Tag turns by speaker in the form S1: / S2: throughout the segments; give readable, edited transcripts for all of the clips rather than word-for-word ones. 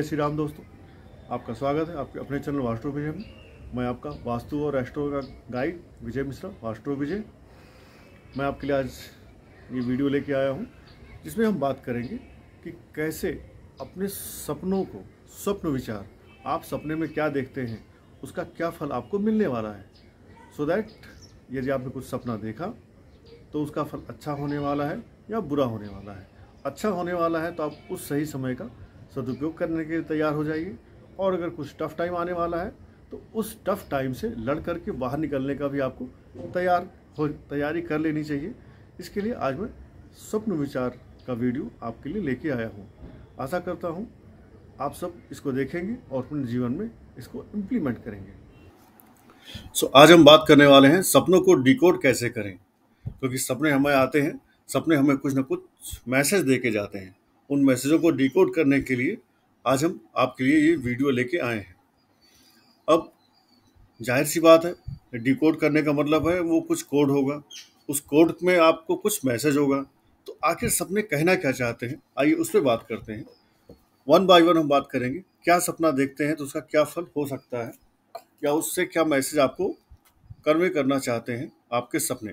S1: श्री राम दोस्तों, आपका स्वागत है आपके अपने चैनल वास्तु विजय में। मैं आपका वास्तु और एस्ट्रो का गाइड विजय मिश्रा, वास्तु विजय। मैं आपके लिए आज ये वीडियो लेके आया हूँ जिसमें हम बात करेंगे कि कैसे अपने सपनों को, स्वप्न विचार, आप सपने में क्या देखते हैं उसका क्या फल आपको मिलने वाला है। सो दैट यदि आपने कुछ सपना देखा तो उसका फल अच्छा होने वाला है या बुरा होने वाला है। अच्छा होने वाला है तो आप उस सही समय का सदुपयोग करने के लिए तैयार हो जाइए, और अगर कुछ टफ टाइम आने वाला है तो उस टफ टाइम से लड़ करके बाहर निकलने का भी आपको तैयारी कर लेनी चाहिए। इसके लिए आज मैं स्वप्न विचार का वीडियो आपके लिए लेके आया हूँ। आशा करता हूँ आप सब इसको देखेंगे और अपने जीवन में इसको इम्प्लीमेंट करेंगे। आज हम बात करने वाले हैं सपनों को डिकोड कैसे करें, क्योंकि सपने हमें आते हैं, सपने हमें कुछ ना कुछ मैसेज दे के जाते हैं। उन मैसेजों को डिकोड करने के लिए आज हम आपके लिए ये वीडियो लेके आए हैं। अब जाहिर सी बात है, डिकोड करने का मतलब है वो कुछ कोड होगा, उस कोड में आपको कुछ मैसेज होगा। तो आखिर सपने कहना क्या चाहते हैं, आइए उस पर बात करते हैं। वन बाय वन हम बात करेंगे। क्या सपना देखते हैं तो उसका क्या फल हो सकता है, या उससे क्या मैसेज आपको कन्वे करना चाहते हैं आपके सपने।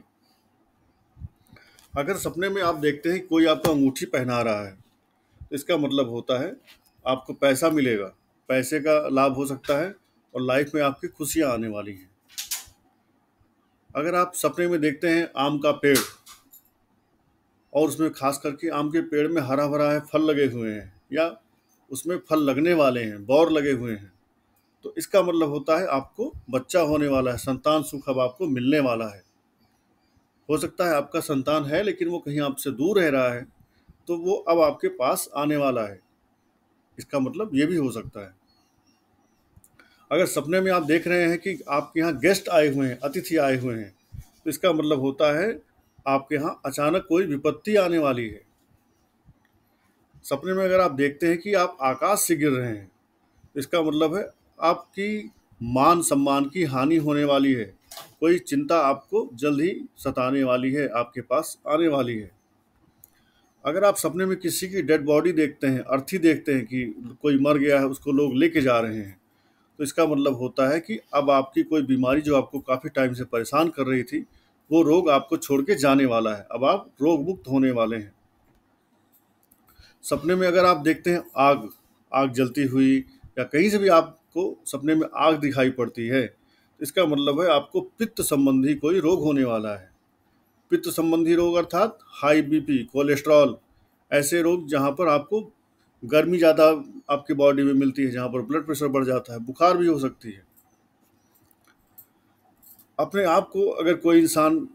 S1: अगर सपने में आप देखते हैं कोई आपको अंगूठी पहना रहा है तो इसका मतलब होता है आपको पैसा मिलेगा, पैसे का लाभ हो सकता है और लाइफ में आपकी खुशियां आने वाली हैं। अगर आप सपने में देखते हैं आम का पेड़ और उसमें खास करके आम के पेड़ में हरा भरा है, फल लगे हुए हैं या उसमें फल लगने वाले हैं, बौर लगे हुए हैं, तो इसका मतलब होता है आपको बच्चा होने वाला है, संतान सुख अब आपको मिलने वाला है। हो सकता है आपका संतान है लेकिन वो कहीं आपसे दूर रह रहा है, तो वो अब आपके पास आने वाला है, इसका मतलब ये भी हो सकता है। अगर सपने में आप देख रहे हैं कि आपके यहाँ गेस्ट आए हुए हैं, अतिथि आए हुए हैं, तो इसका मतलब होता है आपके यहाँ अचानक कोई विपत्ति आने वाली है। सपने में अगर आप देखते हैं कि आप आकाश से गिर रहे हैं तो इसका मतलब है आपकी मान सम्मान की हानि होने वाली है, कोई चिंता आपको जल्द ही सताने वाली है, आपके पास आने वाली है। अगर आप सपने में किसी की डेड बॉडी देखते हैं, अर्थी देखते हैं कि कोई मर गया है, उसको लोग लेके जा रहे हैं, तो इसका मतलब होता है कि अब आपकी कोई बीमारी जो आपको काफ़ी टाइम से परेशान कर रही थी, वो रोग आपको छोड़ के जाने वाला है, अब आप रोग मुक्त होने वाले हैं। सपने में अगर आप देखते हैं आग जलती हुई या कहीं से भी आपको सपने में आग दिखाई पड़ती है, तो इसका मतलब है आपको पित्त संबंधी कोई रोग होने वाला है। पित्त संबंधी रोग अर्थात हाई बीपी, कोलेस्ट्रॉल, ऐसे रोग जहाँ पर आपको गर्मी ज़्यादा आपकी बॉडी में मिलती है, जहाँ पर ब्लड प्रेशर बढ़ जाता है, बुखार भी हो सकती है। अपने आप को अगर कोई इंसान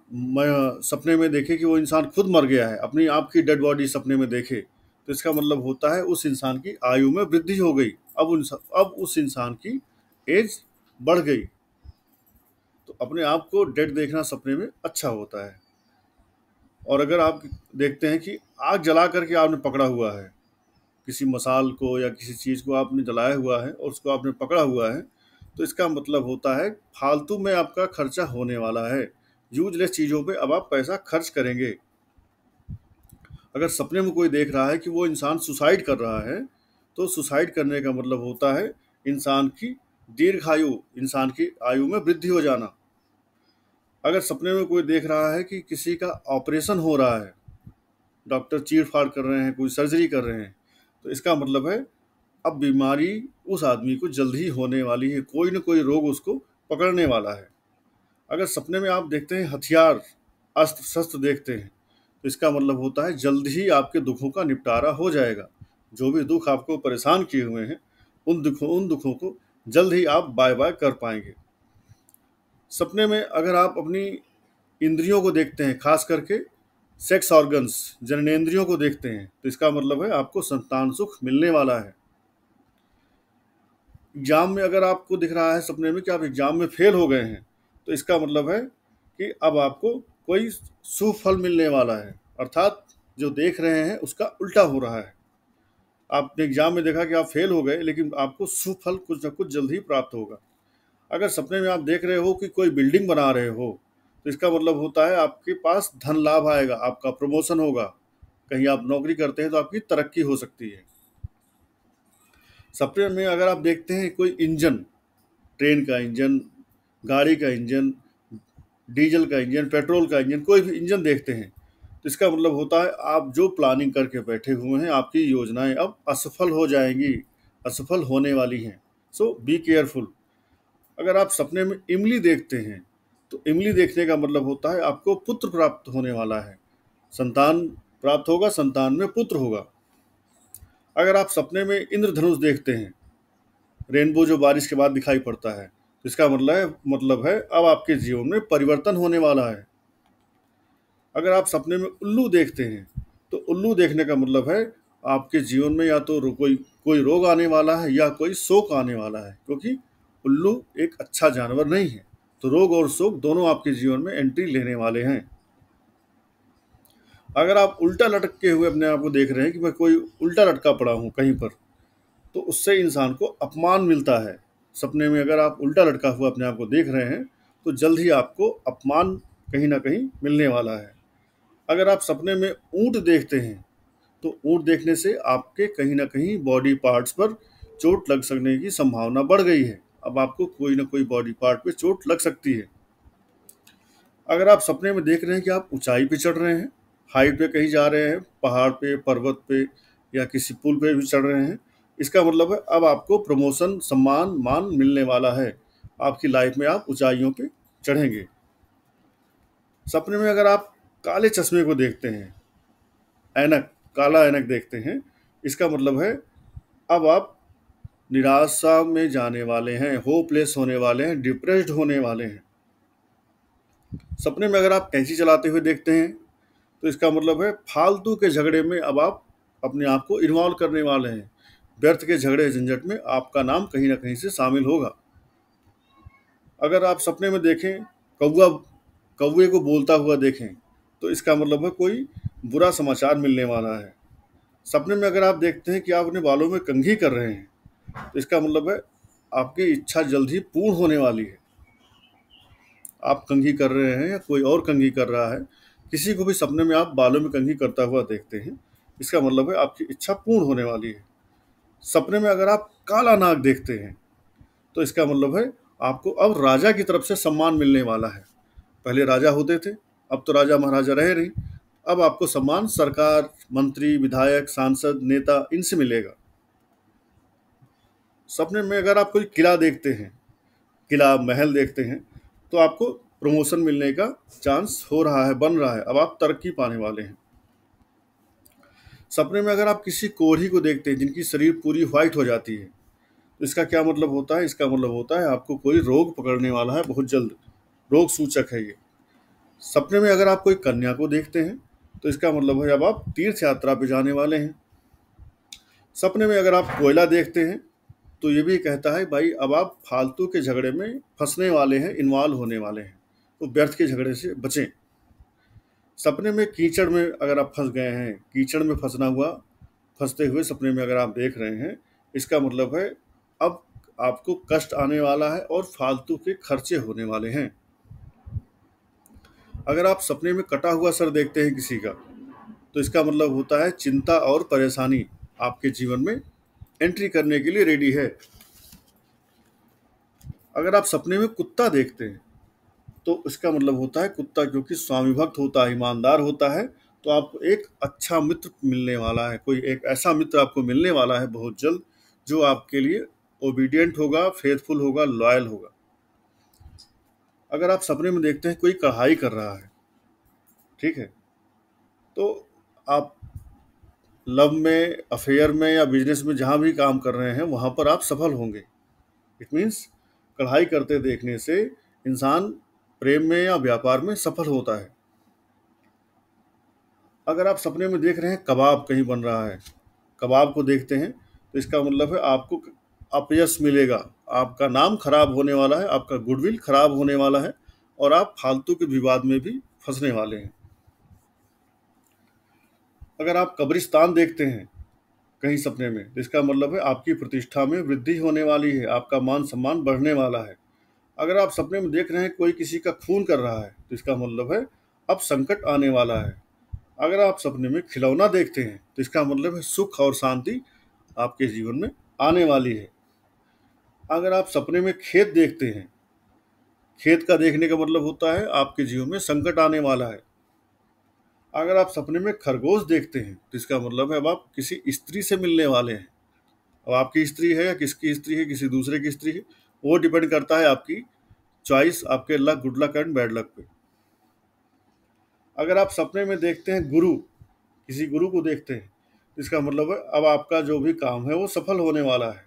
S1: सपने में देखे कि वो इंसान खुद मर गया है, अपनी आप की डेड बॉडी सपने में देखे, तो इसका मतलब होता है उस इंसान की आयु में वृद्धि हो गई, अब उस इंसान की एज बढ़ गई। तो अपने आप को डेड देखना सपने में अच्छा होता है। और अगर आप देखते हैं कि आग जला करके आपने पकड़ा हुआ है, किसी मसाल को या किसी चीज़ को आपने जलाया हुआ है और उसको आपने पकड़ा हुआ है, तो इसका मतलब होता है फालतू में आपका खर्चा होने वाला है, यूजलेस चीज़ों पे अब आप पैसा खर्च करेंगे। अगर सपने में कोई देख रहा है कि वो इंसान सुसाइड कर रहा है, तो सुसाइड करने का मतलब होता है इंसान की दीर्घायु, इंसान की आयु में वृद्धि हो जाना। अगर सपने में कोई देख रहा है कि किसी का ऑपरेशन हो रहा है, डॉक्टर चीर फाड़ कर रहे हैं, कोई सर्जरी कर रहे हैं, तो इसका मतलब है अब बीमारी उस आदमी को जल्द ही होने वाली है, कोई न कोई रोग उसको पकड़ने वाला है। अगर सपने में आप देखते हैं हथियार, अस्त्र शस्त्र देखते हैं, तो इसका मतलब होता है जल्द ही आपके दुखों का निपटारा हो जाएगा। जो भी दुख आपको परेशान किए हुए हैं, उन दुखों को जल्द ही आप बाय बाय कर पाएंगे। सपने में अगर आप अपनी इंद्रियों को देखते हैं, खास करके सेक्स ऑर्गन्स, जननेंद्रियों को देखते हैं, तो इसका मतलब है आपको संतान सुख मिलने वाला है। एग्जाम में अगर आपको दिख रहा है सपने में कि आप एग्जाम में फेल हो गए हैं, तो इसका मतलब है कि अब आपको कोई शुभ फल मिलने वाला है, अर्थात जो देख रहे हैं उसका उल्टा हो रहा है। आपने एग्जाम में देखा कि आप फेल हो गए, लेकिन आपको शुभ फल कुछ ना कुछ जल्द ही प्राप्त होगा। अगर सपने में आप देख रहे हो कि कोई बिल्डिंग बना रहे हो, तो इसका मतलब होता है आपके पास धन लाभ आएगा, आपका प्रमोशन होगा, कहीं आप नौकरी करते हैं तो आपकी तरक्की हो सकती है। सपने में अगर आप देखते हैं कोई इंजन, ट्रेन का इंजन, गाड़ी का इंजन, डीजल का इंजन, पेट्रोल का इंजन, कोई भी इंजन देखते हैं, तो इसका मतलब होता है आप जो प्लानिंग करके बैठे हुए हैं, आपकी योजनाएं अब असफल हो जाएंगी, असफल होने वाली हैं। सो बी केयरफुल। अगर आप सपने में इमली देखते हैं, तो इमली देखने का मतलब होता है आपको पुत्र प्राप्त होने वाला है, संतान प्राप्त होगा, संतान में पुत्र होगा। अगर आप सपने में इंद्रधनुष देखते हैं, रेनबो जो बारिश के बाद दिखाई पड़ता है, तो इसका मतलब है अब आपके जीवन में परिवर्तन होने वाला है। अगर आप सपने में उल्लू देखते हैं, तो उल्लू देखने का मतलब है आपके जीवन में या तो कोई कोई रोग आने वाला है या कोई शोक आने वाला है, क्योंकि उल्लू एक अच्छा जानवर नहीं है। तो रोग और शोक दोनों आपके जीवन में एंट्री लेने वाले हैं। अगर आप उल्टा लटके हुए अपने आप को देख रहे हैं कि मैं कोई उल्टा लटका पड़ा हूँ कहीं पर, तो उससे इंसान को अपमान मिलता है। सपने में अगर आप उल्टा लटका हुआ अपने आप को देख रहे हैं, तो जल्द ही आपको अपमान कहीं ना कहीं मिलने वाला है। अगर आप सपने में ऊंट देखते हैं, तो ऊंट देखने से आपके कहीं ना कहीं बॉडी पार्ट्स पर चोट लग सकने की संभावना बढ़ गई है। अब आपको कोई ना कोई बॉडी पार्ट पे चोट लग सकती है। अगर आप सपने में देख रहे हैं कि आप ऊंचाई पे चढ़ रहे हैं, हाइट पे कहीं जा रहे हैं, पहाड़ पे, पर्वत पे या किसी पुल पे भी चढ़ रहे हैं, इसका मतलब है अब आपको प्रमोशन, सम्मान, मान मिलने वाला है। आपकी लाइफ में आप ऊंचाइयों पे चढ़ेंगे। सपने में अगर आप काले चश्मे को देखते हैं, ऐनक, काला ऐनक देखते हैं, इसका मतलब है अब आप निराशा में जाने वाले हैं, होपलेस होने वाले हैं, डिप्रेस्ड होने वाले हैं। सपने में अगर आप कैंची चलाते हुए देखते हैं, तो इसका मतलब है फालतू के झगड़े में अब आप अपने आप को इन्वॉल्व करने वाले हैं। व्यर्थ के झगड़े झंझट में आपका नाम कहीं ना कहीं से शामिल होगा। अगर आप सपने में देखें कौवा, कौवे को बोलता हुआ देखें, तो इसका मतलब है कोई बुरा समाचार मिलने वाला है। सपने में अगर आप देखते हैं कि आप अपने बालों में कंघी कर रहे हैं, तो इसका मतलब है आपकी इच्छा जल्द ही पूर्ण होने वाली है। आप कंघी कर रहे हैं या कोई और कंघी कर रहा है, किसी को भी सपने में आप बालों में कंघी करता हुआ देखते हैं, इसका मतलब है आपकी इच्छा पूर्ण होने वाली है। सपने में अगर आप काला नाग देखते हैं, तो इसका मतलब है आपको अब राजा की तरफ से सम्मान मिलने वाला है। पहले राजा होते थे, अब तो राजा महाराजा रहे नहीं। अब आपको सम्मान सरकार, मंत्री, विधायक, सांसद, नेता, इनसे मिलेगा। सपने में अगर आप कोई किला देखते हैं, किला, महल देखते हैं, तो आपको प्रमोशन मिलने का चांस हो रहा है, बन रहा है। अब आप तरक्की पाने वाले हैं। सपने में अगर आप किसी कोढ़ी को देखते हैं जिनकी शरीर पूरी व्हाइट हो जाती है, तो इसका क्या मतलब होता है? इसका मतलब होता है आपको कोई रोग पकड़ने वाला है बहुत जल्द। रोग सूचक है ये। सपने में अगर आप कोई कन्या को देखते हैं, तो इसका मतलब है अब आप तीर्थ यात्रा पे जाने वाले हैं। सपने में अगर आप कोयला देखते हैं, तो ये भी कहता है भाई अब आप फालतू के झगड़े में फंसने वाले हैं, इन्वॉल्व होने वाले हैं, तो व्यर्थ के झगड़े से बचें। सपने में कीचड़ में अगर आप फंस गए हैं, कीचड़ में फंसते हुए सपने में अगर आप देख रहे हैं, इसका मतलब है अब आपको कष्ट आने वाला है और फालतू के खर्चे होने वाले हैं। अगर आप सपने में कटा हुआ सर देखते हैं किसी का, तो इसका मतलब होता है चिंता और परेशानी आपके जीवन में एंट्री करने के लिए रेडी है। अगर आप सपने में कुत्ता देखते हैं, तो इसका मतलब होता है कुत्ता क्योंकि स्वामी भक्त होता है, ईमानदार होता है, तो आपको एक अच्छा मित्र मिलने वाला है। कोई एक ऐसा मित्र आपको मिलने वाला है बहुत जल्द, जो आपके लिए ओबीडियंट होगा, फेथफुल होगा, लॉयल होगा। अगर आप सपने में देखते हैं कोई कढ़ाई कर रहा है, ठीक है, तो आप लव में, अफेयर में या बिजनेस में जहाँ भी काम कर रहे हैं, वहाँ पर आप सफल होंगे। इट मीन्स कढ़ाई करते देखने से इंसान प्रेम में या व्यापार में सफल होता है। अगर आप सपने में देख रहे हैं कबाब कहीं बन रहा है, कबाब को देखते हैं, तो इसका मतलब है आपको अपयश मिलेगा, आपका नाम खराब होने वाला है, आपका गुडविल खराब होने वाला है और आप फालतू के विवाद में भी फंसने वाले हैं। अगर आप कब्रिस्तान देखते हैं कहीं सपने में, तो इसका मतलब है आपकी प्रतिष्ठा में वृद्धि होने वाली है, आपका मान सम्मान बढ़ने वाला है। अगर आप सपने में देख रहे हैं कोई किसी का खून कर रहा है, तो इसका मतलब है अब संकट आने वाला है। अगर आप सपने में खिलौना देखते हैं, तो इसका मतलब है सुख और शांति आपके जीवन में आने वाली है। अगर आप सपने में खेत देखते हैं, खेत का देखने का मतलब होता है आपके जीवन में संकट आने वाला है। अगर आप सपने में खरगोश देखते हैं तो इसका मतलब है अब आप किसी स्त्री से मिलने वाले हैं। अब आपकी स्त्री है या किसकी स्त्री है, किसी दूसरे की स्त्री है, वो डिपेंड करता है आपकी चॉइस, आपके luck, good luck and bad luck पे। अगर आप सपने में देखते हैं गुरु, किसी गुरु को देखते हैं, इसका मतलब है अब आपका जो भी काम है वो सफल होने वाला है।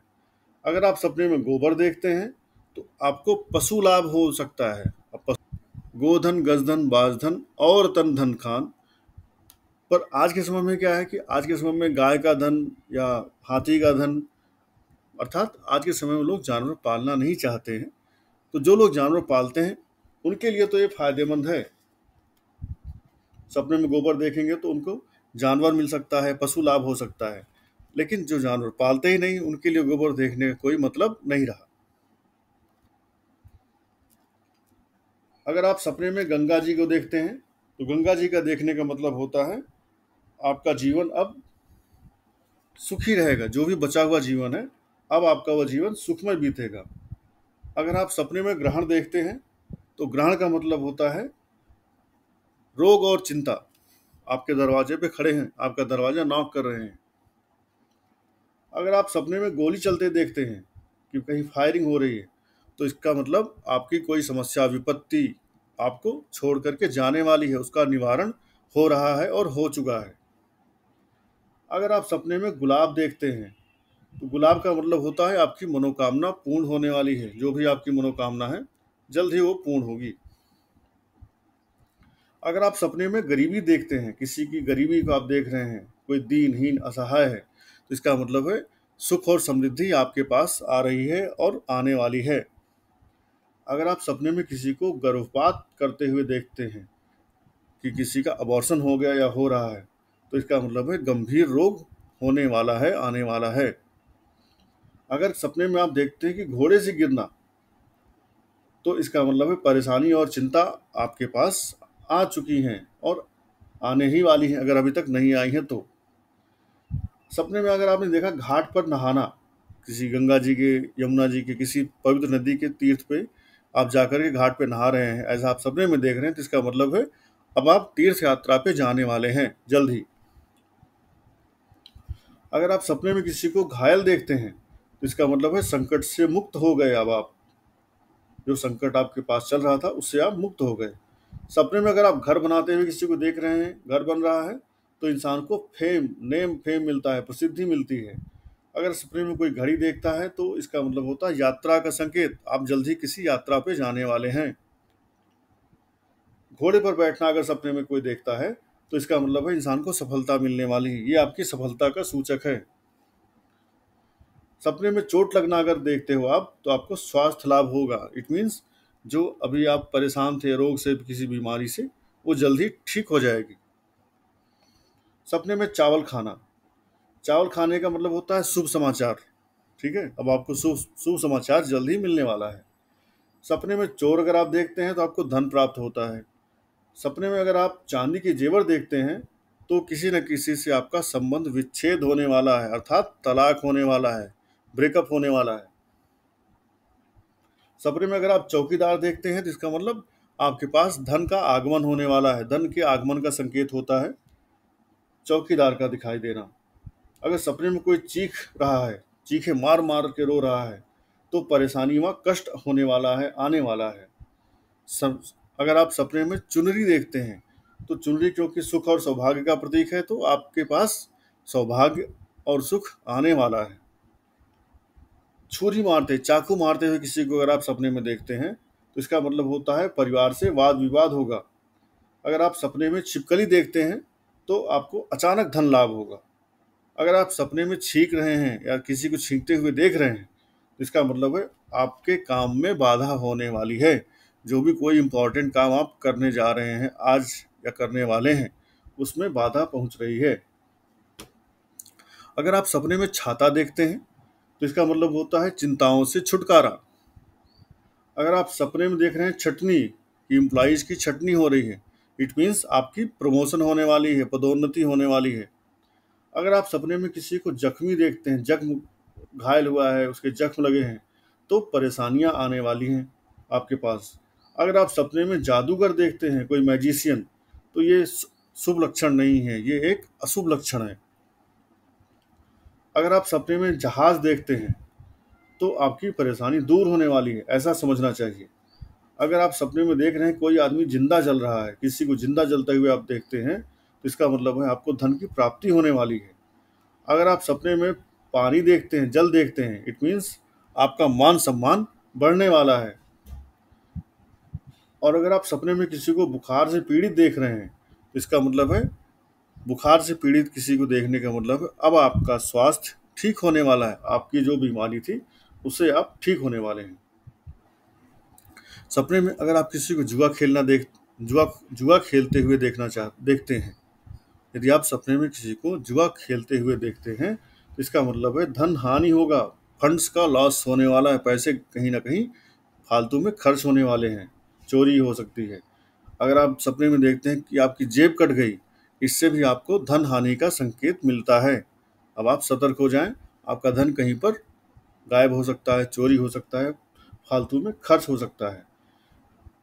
S1: अगर आप सपने में गोबर देखते हैं तो आपको पशु लाभ हो सकता है। गोधन, गजधन, बाजधन और तन धन खान। पर आज के समय में क्या है कि आज के समय में गाय का धन या हाथी का धन, अर्थात आज के समय में लोग जानवर पालना नहीं चाहते हैं। तो जो लोग जानवर पालते हैं उनके लिए तो ये फायदेमंद है। सपने में गोबर देखेंगे तो उनको जानवर मिल सकता है, पशु लाभ हो सकता है। लेकिन जो जानवर पालते ही नहीं उनके लिए गोबर देखने का कोई मतलब नहीं रहा। अगर आप सपने में गंगा जी को देखते हैं तो गंगा जी का देखने का मतलब होता है आपका जीवन अब सुखी रहेगा। जो भी बचा हुआ जीवन है अब आपका वह जीवन सुखमय बीतेगा। अगर आप सपने में ग्रहण देखते हैं तो ग्रहण का मतलब होता है रोग और चिंता आपके दरवाजे पे खड़े हैं, आपका दरवाजा नॉक कर रहे हैं। अगर आप सपने में गोली चलते देखते हैं कि कहीं फायरिंग हो रही है तो इसका मतलब आपकी कोई समस्या, विपत्ति आपको छोड़ करके जाने वाली है, उसका निवारण हो रहा है और हो चुका है। अगर आप सपने में गुलाब देखते हैं तो गुलाब का मतलब होता है आपकी मनोकामना पूर्ण होने वाली है। जो भी आपकी मनोकामना है जल्द ही वो पूर्ण होगी। अगर आप सपने में गरीबी देखते हैं, किसी की गरीबी को आप देख रहे हैं, कोई दीनहीन असहाय है, तो इसका मतलब है सुख और समृद्धि आपके पास आ रही है और आने वाली है। अगर आप सपने में किसी को गर्भपात करते हुए देखते हैं कि किसी का अबॉर्शन हो गया या हो रहा है, तो इसका मतलब है गंभीर रोग होने वाला है, आने वाला है। अगर सपने में आप देखते हैं कि घोड़े से गिरना, तो इसका मतलब है परेशानी और चिंता आपके पास आ चुकी हैं और आने ही वाली हैं, अगर अभी तक नहीं आई हैं तो। सपने में अगर आपने देखा घाट पर नहाना, किसी गंगा जी के, यमुना जी के, किसी पवित्र नदी के तीर्थ पे आप जाकर के घाट पे नहा रहे हैं, ऐसा आप सपने में देख रहे हैं, तो इसका मतलब है अब आप तीर्थ यात्रा पे जाने वाले हैं जल्द ही। अगर आप सपने में किसी को घायल देखते हैं तो इसका मतलब है संकट से मुक्त हो गए। अब आप, जो संकट आपके पास चल रहा था उससे आप मुक्त हो गए। सपने में अगर आप घर बनाते हुए किसी को देख रहे हैं, घर बन रहा है, तो इंसान को फेम मिलता है, प्रसिद्धि मिलती है। अगर सपने में कोई घड़ी देखता है तो इसका मतलब होता है यात्रा का संकेत, आप जल्द ही किसी यात्रा पे जाने वाले हैं। घोड़े पर बैठना अगर सपने में कोई देखता है तो इसका मतलब है इंसान को सफलता मिलने वाली है, ये आपकी सफलता का सूचक है। सपने में चोट लगना अगर देखते हो आप तो आपको स्वास्थ्य लाभ होगा। इट मीन्स जो अभी आप परेशान थे रोग से, किसी बीमारी से, वो जल्दी ठीक हो जाएगी। सपने में चावल खाना, चावल खाने का मतलब होता है शुभ समाचार। ठीक है, अब आपको शुभ शुभ समाचार जल्द ही मिलने वाला है। सपने में चोर अगर आप देखते हैं तो आपको धन प्राप्त होता है। सपने में अगर आप चांदी के जेवर देखते हैं तो किसी न किसी से आपका संबंध विच्छेद होने वाला है, अर्थात तलाक होने वाला है, ब्रेकअप होने वाला है। सपने में अगर आप चौकीदार देखते हैं तो इसका मतलब आपके पास धन का आगमन होने वाला है, धन के आगमन का संकेत होता है चौकीदार का दिखाई देना। अगर सपने में कोई चीख रहा है, चीखे मार मार के रो रहा है, तो परेशानी व कष्ट होने वाला है, आने वाला है। सब अगर आप सपने में चुनरी देखते हैं तो चुनरी क्योंकि सुख और सौभाग्य का प्रतीक है, तो आपके पास सौभाग्य और सुख आने वाला है। छुरी मारते, चाकू मारते हुए किसी को अगर आप सपने में देखते हैं तो इसका मतलब होता है परिवार से वाद विवाद होगा। अगर आप सपने में छिपकली देखते हैं तो आपको अचानक धन लाभ होगा। अगर आप सपने में छींक रहे हैं या किसी को छींकते हुए देख रहे हैं तो इसका मतलब है आपके काम में बाधा होने वाली है। जो भी कोई इम्पोर्टेंट काम आप करने जा रहे हैं आज या करने वाले हैं, उसमें बाधा पहुंच रही है। अगर आप सपने में छाता देखते हैं तो इसका मतलब होता है चिंताओं से छुटकारा। अगर आप सपने में देख रहे हैं छटनी, इम्प्लॉइज की छटनी हो रही है, इट मीन्स आपकी प्रमोशन होने वाली है, पदोन्नति होने वाली है। अगर आप सपने में किसी को जख्मी देखते हैं, जख्म घायल हुआ है, उसके जख्म लगे हैं, तो परेशानियां आने वाली हैं आपके पास। अगर आप सपने में जादूगर देखते हैं, कोई मैजिशियन, तो ये शुभ लक्षण नहीं है, ये एक अशुभ लक्षण है। अगर आप सपने में जहाज देखते हैं तो आपकी परेशानी दूर होने वाली है, ऐसा समझना चाहिए। अगर आप सपने में देख रहे हैं कोई आदमी जिंदा जल रहा है, किसी को जिंदा जलते हुए आप देखते हैं, तो इसका मतलब है आपको धन की प्राप्ति होने वाली है। अगर आप सपने में पानी देखते हैं, जल देखते हैं, इट मीन्स आपका मान सम्मान बढ़ने वाला है। और अगर आप सपने में किसी को बुखार से पीड़ित देख रहे हैं, तो इसका मतलब है बुखार से पीड़ित किसी को देखने का मतलब है अब आपका स्वास्थ्य ठीक होने वाला है, आपकी जो बीमारी थी उससे आप ठीक होने वाले हैं। सपने में अगर आप किसी को जुआ खेलते हुए देखते हैं, यदि आप सपने में किसी को जुआ खेलते हुए देखते हैं, तो इसका मतलब है धन हानि होगा, फंड्स का लॉस होने वाला है, पैसे कहीं ना कहीं फालतू में खर्च होने वाले हैं, चोरी हो सकती है। अगर आप सपने में देखते हैं कि आपकी जेब कट गई, इससे भी आपको धन हानि का संकेत मिलता है। अब आप सतर्क हो जाएं, आपका धन कहीं पर गायब हो सकता है, चोरी हो सकता है, फालतू में खर्च हो सकता है।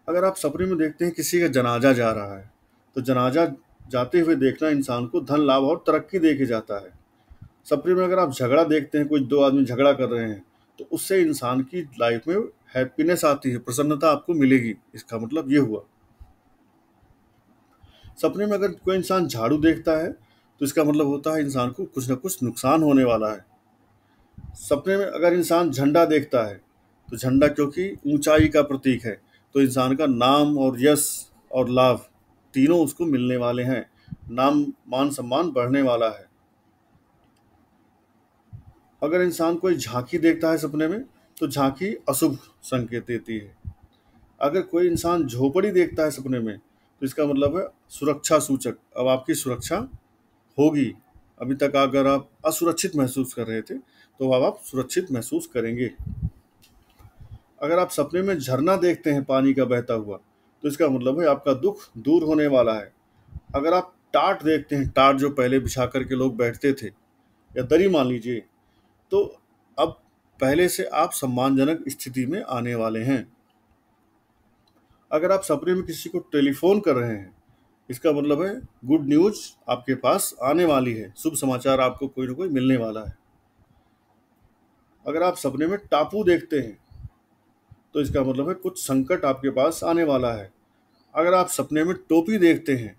S1: अगर आप सपने में देखते हैं किसी का जनाजा जा रहा है, तो जनाजा जाते हुए देखना इंसान को धन लाभ और तरक्की दे के जाता है। सपने में अगर आप झगड़ा देखते हैं, कोई दो आदमी झगड़ा कर रहे हैं, तो उससे इंसान की लाइफ में हैप्पीनेस आती है, प्रसन्नता आपको मिलेगी, इसका मतलब ये हुआ। सपने में अगर कोई इंसान झाड़ू देखता है, तो इसका मतलब होता है इंसान को कुछ ना कुछ नुकसान होने वाला है। सपने में अगर इंसान झंडा देखता है, तो झंडा क्योंकि ऊंचाई का प्रतीक है, तो इंसान का नाम और यश और लाभ तीनों उसको मिलने वाले हैं, नाम मान सम्मान बढ़ने वाला है। अगर इंसान कोई झांकी देखता है सपने में, तो झांकी अशुभ संकेत देती है। अगर कोई इंसान झोपड़ी देखता है सपने में, तो इसका मतलब है सुरक्षा सूचक, अब आपकी सुरक्षा होगी। अभी तक अगर आप असुरक्षित महसूस कर रहे थे, तो अब आप सुरक्षित महसूस करेंगे। अगर आप सपने में झरना देखते हैं पानी का बहता हुआ, तो इसका मतलब है आपका दुख दूर होने वाला है। अगर आप टाट देखते हैं, टाट जो पहले बिछा करके लोग बैठते थे, या दरी मान लीजिए, तो अब पहले से आप सम्मानजनक स्थिति में आने वाले हैं। अगर आप सपने में किसी को टेलीफोन कर रहे हैं, इसका मतलब है गुड न्यूज आपके पास आने वाली है, शुभ समाचार आपको कोई ना कोई मिलने वाला है। अगर आप सपने में टापू देखते हैं, तो इसका मतलब है कुछ संकट आपके पास आने वाला है। अगर आप सपने में टोपी देखते हैं,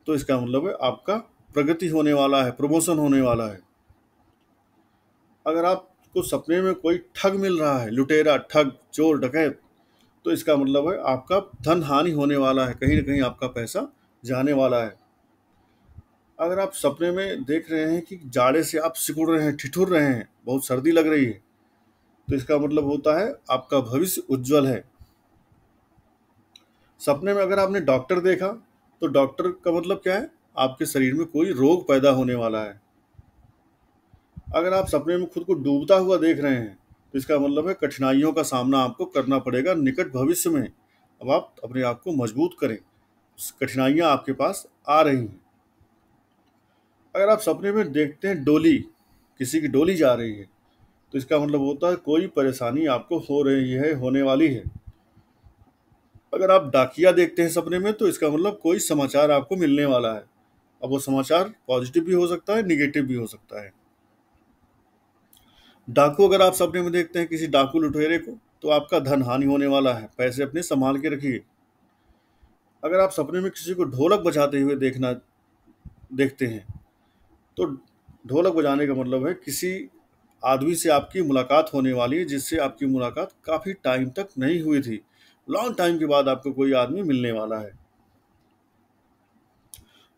S1: तो इसका मतलब है आपका प्रगति होने वाला है, प्रमोशन होने वाला है। अगर आपको सपने में कोई ठग मिल रहा है, लुटेरा, ठग, चोर, डकैत, तो इसका मतलब है आपका धन हानि होने वाला है, कहीं ना कहीं आपका पैसा जाने वाला है। अगर आप सपने में देख रहे हैं कि जाड़े से आप सिकुड़ रहे हैं, ठिठुर रहे हैं, बहुत सर्दी लग रही है, तो इसका मतलब होता है आपका भविष्य उज्जवल है। सपने में अगर आपने डॉक्टर देखा, तो डॉक्टर का मतलब क्या है, आपके शरीर में कोई रोग पैदा होने वाला है। अगर आप सपने में खुद को डूबता हुआ देख रहे हैं, तो इसका मतलब है कठिनाइयों का सामना आपको करना पड़ेगा निकट भविष्य में। अब आप अपने आप को मजबूत करें, कठिनाइयां आपके पास आ रही हैं। अगर आप सपने में देखते हैं डोली, किसी की डोली जा रही है, तो इसका मतलब होता है कोई परेशानी आपको हो रही है, होने वाली है। अगर आप डाकिया देखते हैं सपने में, तो इसका मतलब कोई समाचार आपको मिलने वाला है। अब वो समाचार पॉजिटिव भी हो सकता है, निगेटिव भी हो सकता है। डाकू अगर आप सपने में देखते हैं किसी डाकू लुटेरे को, तो आपका धन हानि होने वाला है, पैसे अपने संभाल के रखिए। अगर आप सपने में किसी को ढोलक बजाते हुए देखते हैं, तो ढोलक बजाने का मतलब है किसी आदमी से आपकी मुलाकात होने वाली है, जिससे आपकी मुलाकात काफ़ी टाइम तक नहीं हुई थी, लॉन्ग टाइम के बाद आपको कोई आदमी मिलने वाला है।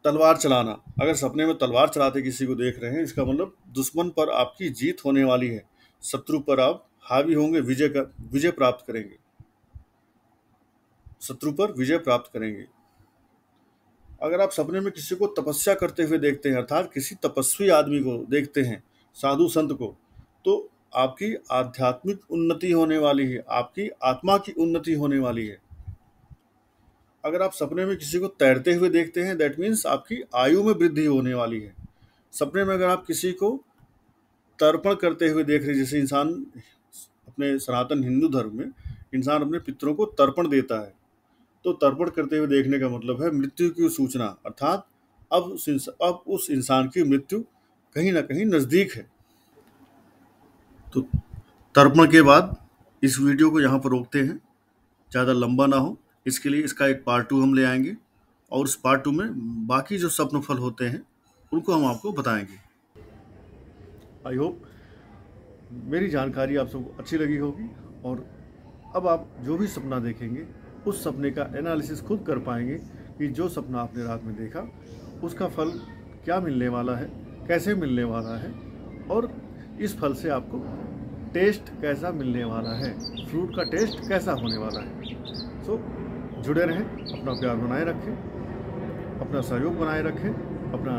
S1: तलवार चलाना, अगर सपने में तलवार चलाते किसी को देख रहे हैं, इसका मतलब दुश्मन पर आपकी जीत होने वाली है, शत्रु पर आप हावी होंगे, विजय प्राप्त करेंगे, शत्रु पर विजय प्राप्त करेंगे। अगर आप सपने में किसी को तपस्या करते हुए देखते हैं, अर्थात किसी तपस्वी आदमी को देखते हैं, साधु संत को, तो आपकी आध्यात्मिक उन्नति होने वाली है, आपकी आत्मा की उन्नति होने वाली है। अगर आप सपने में किसी को तैरते हुए देखते हैं, दैट मीन्स आपकी आयु में वृद्धि होने वाली है। सपने में अगर आप किसी को तर्पण करते हुए देख रहे, जैसे इंसान अपने सनातन हिंदू धर्म में इंसान अपने पितरों को तर्पण देता है, तो तर्पण करते हुए देखने का मतलब है मृत्यु की सूचना, अर्थात अब उस इंसान की मृत्यु कहीं ना कहीं नजदीक है। तो तर्पण के बाद इस वीडियो को यहाँ पर रोकते हैं, ज़्यादा लंबा ना हो, इसके लिए इसका एक पार्ट 2 हम ले आएंगे, और उस पार्ट 2 में बाकी जो स्वप्न फल होते हैं उनको हम आपको बताएंगे। आई होप मेरी जानकारी आप सबको अच्छी लगी होगी, और अब आप जो भी सपना देखेंगे उस सपने का एनालिसिस खुद कर पाएंगे कि जो सपना आपने रात में देखा उसका फल क्या मिलने वाला है, कैसे मिलने वाला है, और इस फल से आपको टेस्ट कैसा मिलने वाला है, फ्रूट का टेस्ट कैसा होने वाला है। सो जुड़े रहें, अपना प्यार बनाए रखें, अपना सहयोग बनाए रखें, अपना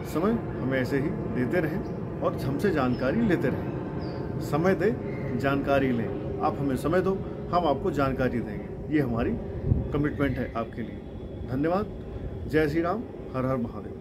S1: समय हमें ऐसे ही देते रहें और हमसे जानकारी लेते रहें। समय दें, जानकारी लें। आप हमें समय दो, हम आपको जानकारी देंगे। ये हमारी कमिटमेंट है आपके लिए। धन्यवाद। जय श्री राम। हर हर महादेव।